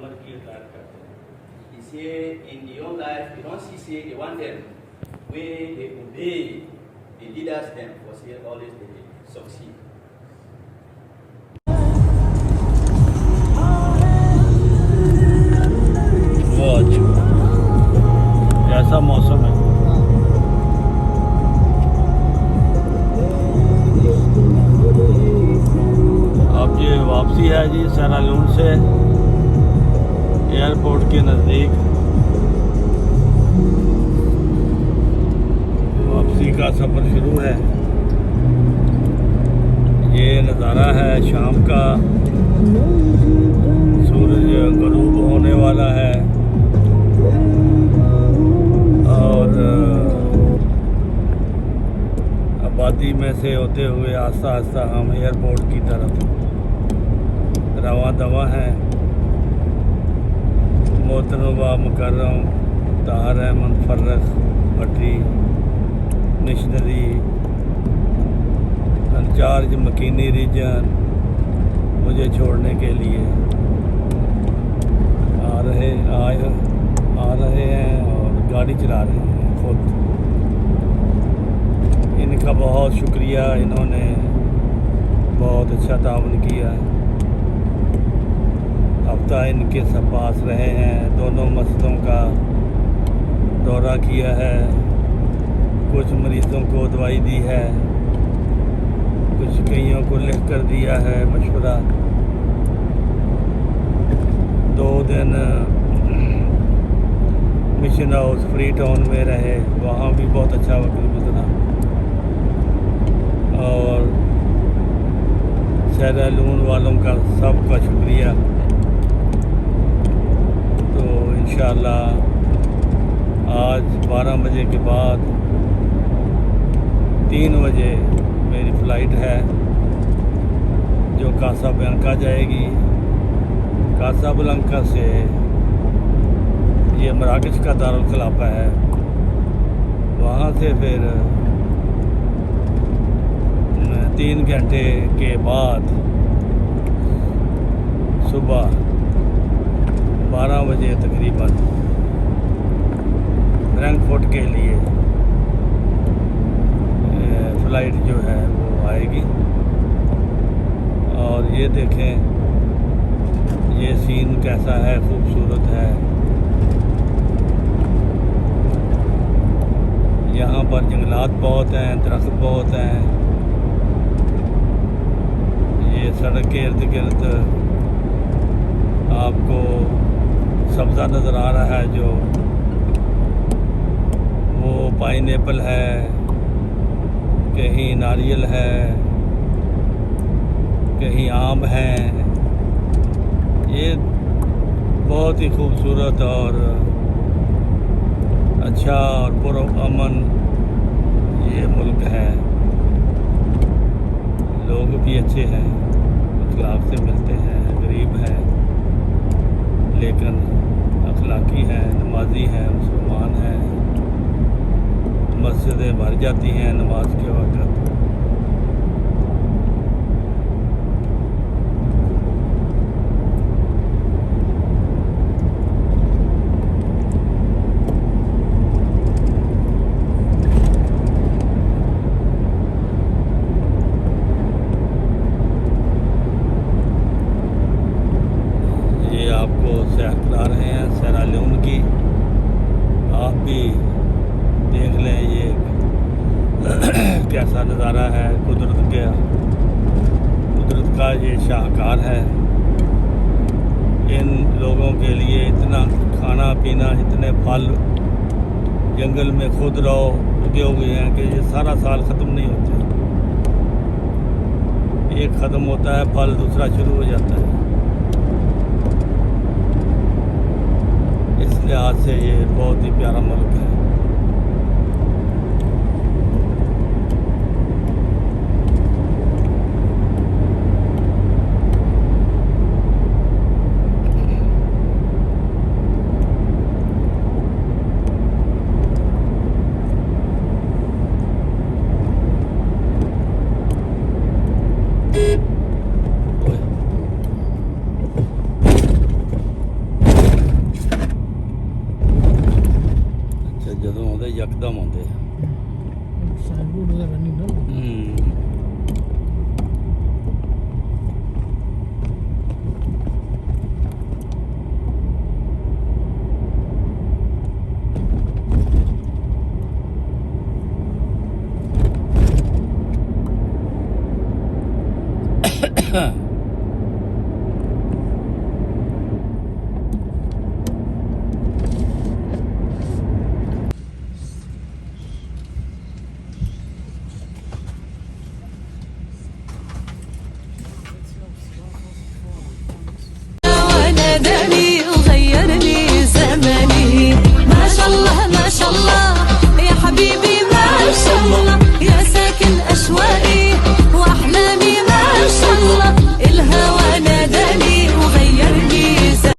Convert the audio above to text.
अमल की इताअत करते हैं. He say in the young life, you don't see say they want them when they obey the leaders them for say always they succeed. वाह, कैसा मौसम है. अब ये वापसी है जी सैरालून से एयरपोर्ट के नज़दीक. वापसी का सफ़र शुरू है. ये नज़ारा है शाम का. सूरज गरूब होने वाला है और आबादी में से होते हुए आस्ता आस्ता हम एयरपोर्ट की तरफ रवा दवा हैं. मोहतरमा मुकर्रम तार अहमद फर्रख भट्टी मिशनरी इंचार्ज मकीनी रीजन मुझे छोड़ने के लिए आ रहे हैं और गाड़ी चला रहे हैं खुद. इनका बहुत शुक्रिया. इन्होंने बहुत अच्छा ताउन किया. हफ्ता इनके पास रहे हैं. दोनों मस्जिदों का दौरा किया है. कुछ मरीज़ों को दवाई दी है. कुछ कईयों को लिख कर दिया है मशवरा. 2 दिन मिशन हाउस फ्री टाउन में रहे. वहाँ भी बहुत अच्छा वक्त गुजरा. और सैरालून वालों का सबका शुक्रिया. तो इंशाअल्लाह आज 12 बजे के बाद 3 बजे मेरी फ़्लाइट है जो कासाब्लांका जाएगी. कासाब्लांका से ये मराकश का दारुल खिलाफा है. वहाँ से फिर 3 घंटे के बाद सुबह 12 बजे तकरीबन फ्रैंकफर्ट के लिए फ़्लाइट जो है वो आएगी. और ये देखें ये सीन कैसा है, खूबसूरत है. यहाँ पर जंगलात बहुत हैं, दरख्त बहुत हैं. ये सड़क के इर्द गिर्द आपको सब्ज़ा नज़र आ रहा है. जो वो पाइनएप्पल है, कहीं नारियल है, कहीं आम है. ये बहुत ही खूबसूरत और अच्छा और पुरअमन ये मुल्क है. लोग भी अच्छे हैं, अखलाक से मिलते हैं. गरीब हैं लेकिन अखलाकी हैं, नमाजी हैं, मुसलमान हैं. मस्जिदें भर जाती हैं नमाज के वक़्त. ये आपको सैर करा रहे हैं सैरालून की. आप भी देख लें ये कैसा नज़ारा है. कुदरत का ये शाहकार है. इन लोगों के लिए इतना खाना पीना, इतने फल जंगल में खुद रहो उगे हुए हैं कि ये सारा साल ख़त्म नहीं होते. एक ख़त्म होता है फल, दूसरा शुरू हो जाता है. इस लिहाज से ये बहुत ही प्यारा मुल्क है. हाँ